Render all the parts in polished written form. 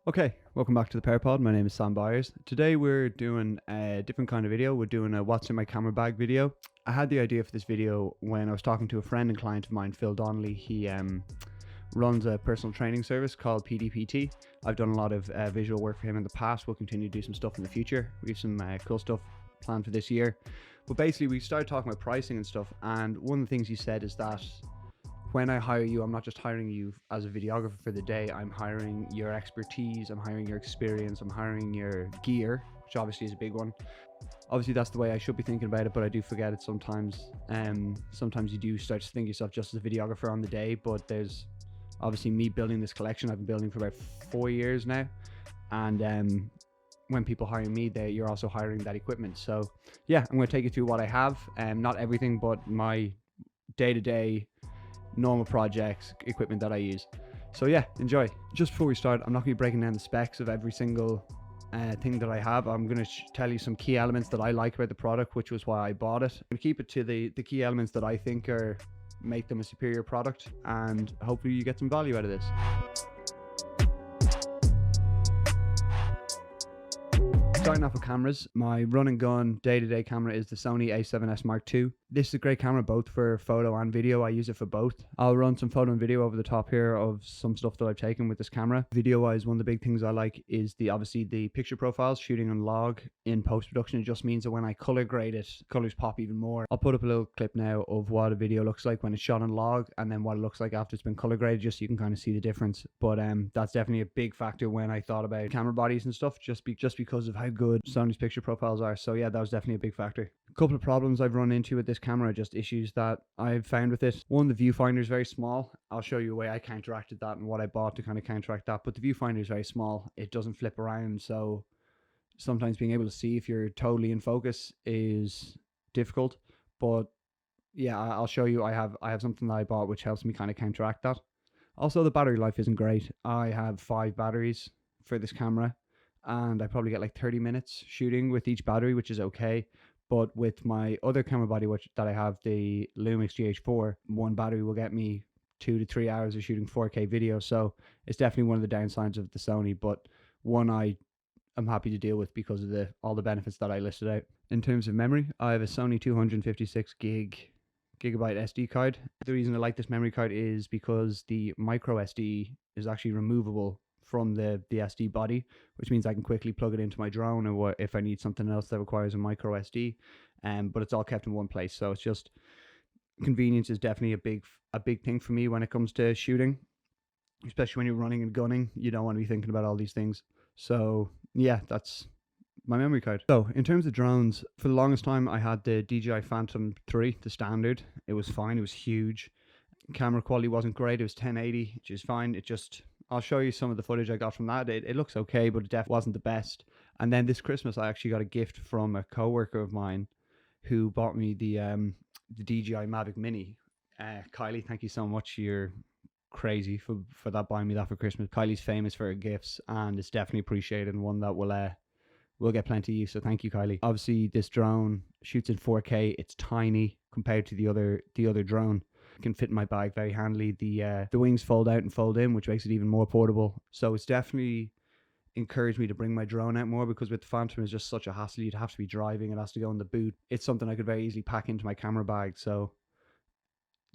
Okay, welcome back to the Pear Pod. My name is Sam Byers. Today we're doing a different kind of video. We're doing a what's in my camera bag video. I had the idea for this video when I was talking to a friend and client of mine, Phil Donnelly. He runs a personal training service called PDPT. I've done a lot of visual work for him in the past. We'll continue to do some stuff in the future. We have some cool stuff planned for this year. But basically we started talking about pricing and stuff, and one of the things he said is that when I hire you, I'm not just hiring you as a videographer for the day. I'm hiring your expertise, I'm hiring your experience, I'm hiring your gear, which obviously is a big one. Obviously that's the way I should be thinking about it, but I do forget it sometimes. Sometimes you do start to think yourself just as a videographer on the day, but there's obviously me building this collection. I've been building for about 4 years now, and when people hire me, you're also hiring that equipment. So yeah, I'm going to take you through what I have, not everything, but my day-to-day normal projects, equipment that I use. So yeah, enjoy. Just before we start, I'm not going to be breaking down the specs of every single thing that I have. I'm going to tell you some key elements that I like about the product, which was why I bought it. I'm going to keep it to the key elements that I think make them a superior product, and hopefully you get some value out of this. Starting off with cameras, my run and gun day-to-day camera is the Sony A7S Mark II. This is a great camera both for photo and video. I use it for both. I'll run some photo and video over the top here of some stuff that I've taken with this camera. Video-wise, one of the big things I like is obviously the picture profiles. Shooting on log in post-production, it just means that when I color grade it, colors pop even more. I'll put up a little clip now of what a video looks like when it's shot on log, and then what it looks like after it's been color graded, just so you can kind of see the difference. But that's definitely a big factor when I thought about camera bodies and stuff, just because of how good Sony's picture profiles are. So yeah, that was definitely a big factor. A couple of problems I've run into with this camera, just issues that I've found with it. One, the viewfinder is very small. I'll show you a way I counteracted that and what I bought to kind of counteract that. But the viewfinder is very small. It doesn't flip around, so sometimes being able to see if you're totally in focus is difficult. But yeah, I'll show you. I have something that I bought which helps me kind of counteract that. Also, the battery life isn't great. I have 5 batteries for this camera, and I probably get like 30 minutes shooting with each battery, which is okay. But with my other camera body, that I have, the Lumix GH4, one battery will get me 2 to 3 hours of shooting 4K video. So it's definitely one of the downsides of the Sony, but one I'm happy to deal with because of all the benefits that I listed out. In terms of memory, I have a Sony 256 gigabyte SD card. The reason I like this memory card is because the micro SD is actually removable from the SD body, which means I can quickly plug it into my drone, or if I need something else that requires a micro SD. But it's all kept in one place, so it's just convenience is definitely a big thing for me when it comes to shooting, especially when you're running and gunning. You don't want to be thinking about all these things. So yeah, that's my memory card. So in terms of drones, for the longest time I had the DJI Phantom 3, the standard. It was fine. It was huge. Camera quality wasn't great. It was 1080, which is fine. I'll show you some of the footage I got from that. It looks okay, but it definitely wasn't the best. And then this Christmas, I actually got a gift from a coworker of mine who bought me the DJI Mavic Mini. Kylie, thank you so much. You're crazy for that, buying me that for Christmas. Kylie's famous for her gifts, and it's definitely appreciated, and one that will get plenty of use. So thank you, Kylie. Obviously, this drone shoots in 4K. It's tiny compared to the other drone. Can fit in my bag very handily. The wings fold out and fold in, which makes it even more portable. So it's definitely encouraged me to bring my drone out more, because with the Phantom it's just such a hassle. You'd have to be driving, it has to go in the boot. It's something I could very easily pack into my camera bag. So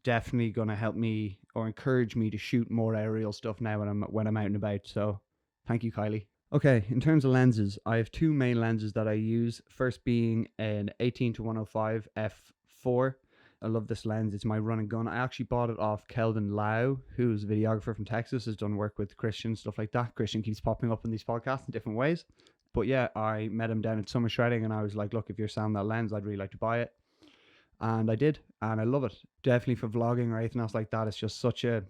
definitely gonna help me or encourage me to shoot more aerial stuff now when I'm out and about. So thank you, Kylie. Okay, in terms of lenses, I have 2 main lenses that I use. First being an 18-105 f4. I love this lens. It's my run and gun. I actually bought it off Kelvin Lau, who's a videographer from Texas, has done work with Christian, stuff like that. Christian keeps popping up in these podcasts in different ways. But yeah, I met him down at Summer Shredding, and I was like, look, if you're selling that lens, I'd really like to buy it. And I did, and I love it. Definitely for vlogging or anything else like that, it's just such a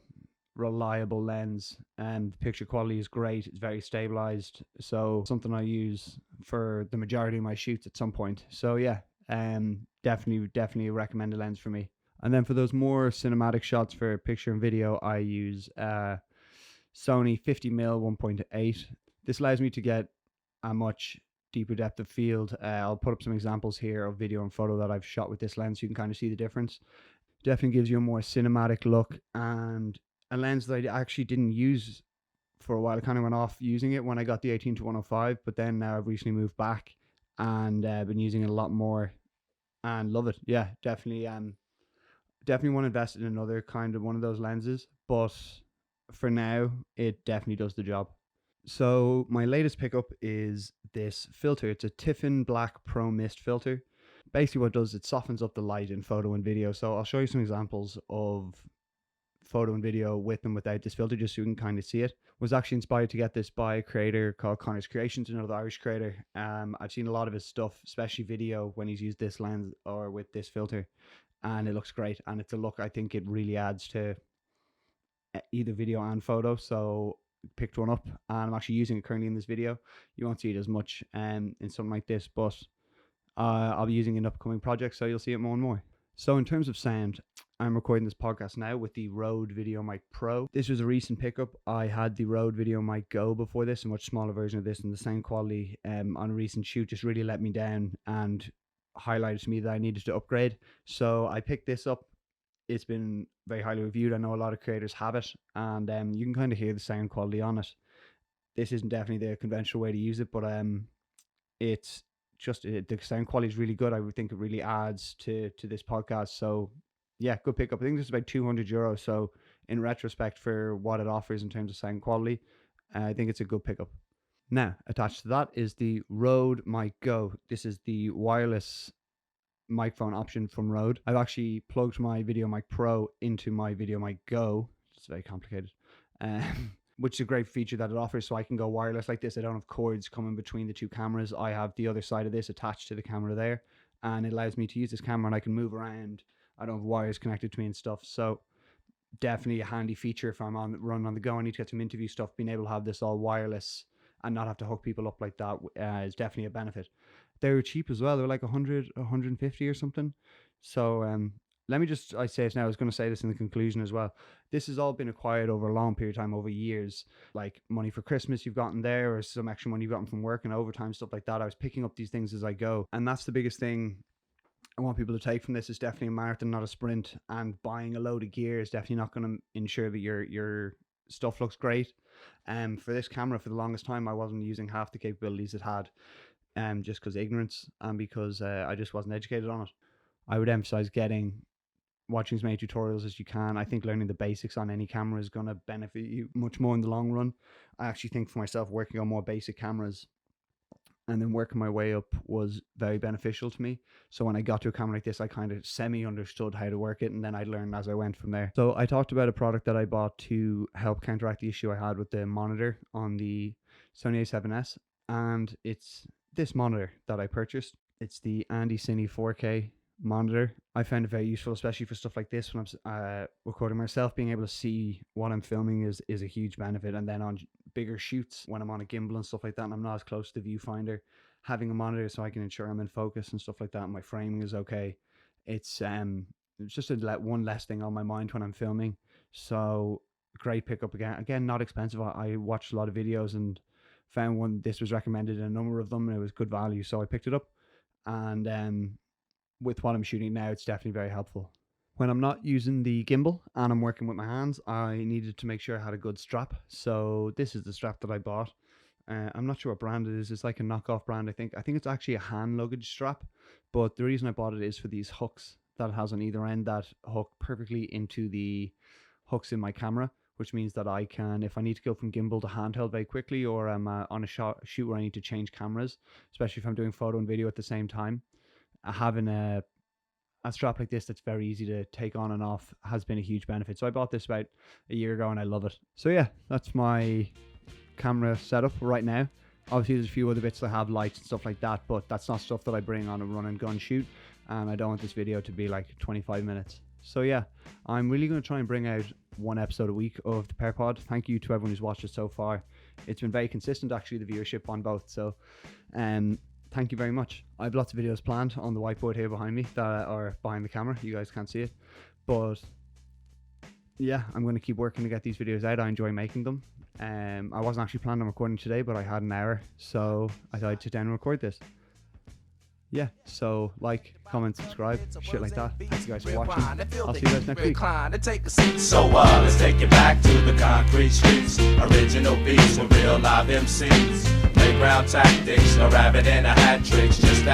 reliable lens, and the picture quality is great. It's very stabilized, so something I use for the majority of my shoots at some point. So yeah, definitely a recommended lens for me. And then for those more cinematic shots for picture and video, I use Sony 50mm 1.8. This allows me to get a much deeper depth of field. I'll put up some examples here of video and photo that I've shot with this lens, so you can kind of see the difference. Definitely gives you a more cinematic look, and a lens that I actually didn't use for a while. I kind of went off using it when I got the 18-105, but then now I've recently moved back and been using it a lot more and love it. Yeah, definitely definitely want to invest in another kind of one of those lenses, but for now it definitely does the job. So my latest pickup is this filter. It's a Tiffin Black Pro Mist filter. Basically what it does, it softens up the light in photo and video. So I'll show you some examples of photo and video with and without this filter, just so you can kind of see it. Was actually inspired to get this by a creator called Connor's Creations, another Irish creator. I've seen a lot of his stuff, especially video, when he's used this lens or with this filter, and it looks great. And it's a look I think it really adds to either video and photo. So picked one up and I'm actually using it currently in this video. You won't see it as much in something like this, but I'll be using it in upcoming projects, so you'll see it more and more. So in terms of sound, I'm recording this podcast now with the Rode VideoMic Pro. This was a recent pickup. I had the Rode VideoMic Go before this, a much smaller version of this, and the sound quality on a recent shoot just really let me down and highlighted to me that I needed to upgrade. So I picked this up. It's been very highly reviewed. I know a lot of creators have it, and you can kind of hear the sound quality on it. This isn't definitely the conventional way to use it, but it's just the sound quality is really good. I would think it really adds to this podcast. So yeah, good pickup. I think this is about €200. So in retrospect, for what it offers in terms of sound quality, I think it's a good pickup. Now attached to that is the Rode Mic Go. This is the wireless microphone option from Rode. I've actually plugged my VideoMic Pro into my VideoMic Go. It's very complicated. Which is a great feature that it offers, so I can go wireless like this. I don't have cords coming between the two cameras. I have the other side of this attached to the camera there, and it allows me to use this camera and I can move around. I don't have wires connected to me and stuff, so definitely a handy feature if I'm running on the go. I need to get some interview stuff. Being able to have this all wireless and not have to hook people up like that is definitely a benefit. They were cheap as well. They were like 100, 150 or something. So let me just, I say it now, I was going to say this in the conclusion as well. This has all been acquired over a long period of time, over years, like money for Christmas you've gotten there, or some extra money you've gotten from work and overtime, stuff like that. I was picking up these things as I go. And that's the biggest thing I want people to take from this. Is definitely a marathon, not a sprint. And buying a load of gear is definitely not going to ensure that your stuff looks great. For this camera, for the longest time, I wasn't using half the capabilities it had, just because ignorance and because I just wasn't educated on it. I would emphasize watching as many tutorials as you can. I think learning the basics on any camera is going to benefit you much more in the long run. I actually think for myself, working on more basic cameras and then working my way up was very beneficial to me. So when I got to a camera like this, I kind of semi-understood how to work it, and then I learned as I went from there. So I talked about a product that I bought to help counteract the issue I had with the monitor on the Sony A7S, and it's this monitor that I purchased. It's the Andy Cine 4K monitor. I found it very useful, especially for stuff like this when I'm recording myself. Being able to see what I'm filming is a huge benefit. And then on bigger shoots, when I'm on a gimbal and stuff like that, and I'm not as close to the viewfinder, having a monitor so I can ensure I'm in focus and stuff like that, and my framing is okay. It's just one less thing on my mind when I'm filming. So great pickup again, not expensive. I watched a lot of videos and found one. This was recommended in a number of them, and it was good value, so I picked it up. And with what I'm shooting now, it's definitely very helpful. When I'm not using the gimbal and I'm working with my hands, I needed to make sure I had a good strap. So this is the strap that I bought. I'm not sure what brand it is. It's like a knockoff brand, I think. I think it's actually a hand luggage strap. But the reason I bought it is for these hooks that it has on either end that hook perfectly into the hooks in my camera, which means that I can, if I need to go from gimbal to handheld very quickly, or I'm on a shoot where I need to change cameras, especially if I'm doing photo and video at the same time, having a strap like this that's very easy to take on and off has been a huge benefit. So I bought this about a year ago and I love it. So yeah, that's my camera setup right now. Obviously there's a few other bits that have lights and stuff like that, but that's not stuff that I bring on a run and gun shoot, and I don't want this video to be like 25 minutes. So yeah, I'm really going to try and bring out one episode a week of the Pear Pod. Thank you to everyone who's watched it so far. It's been very consistent, actually, the viewership on both. So thank you very much. I have lots of videos planned on the whiteboard here behind me that are behind the camera. You guys can't see it, but yeah, I'm going to keep working to get these videos out. I enjoy making them. I wasn't actually planning on recording today, but I had an hour, so I thought I'd sit down and record this. Yeah, so like, comment, subscribe, shit like that. Thanks you guys for watching. I'll see you guys next week. So let's take it back to the concrete streets. Original original beats with real live MCs. Playground tactics, a rabbit and a hat tricks, just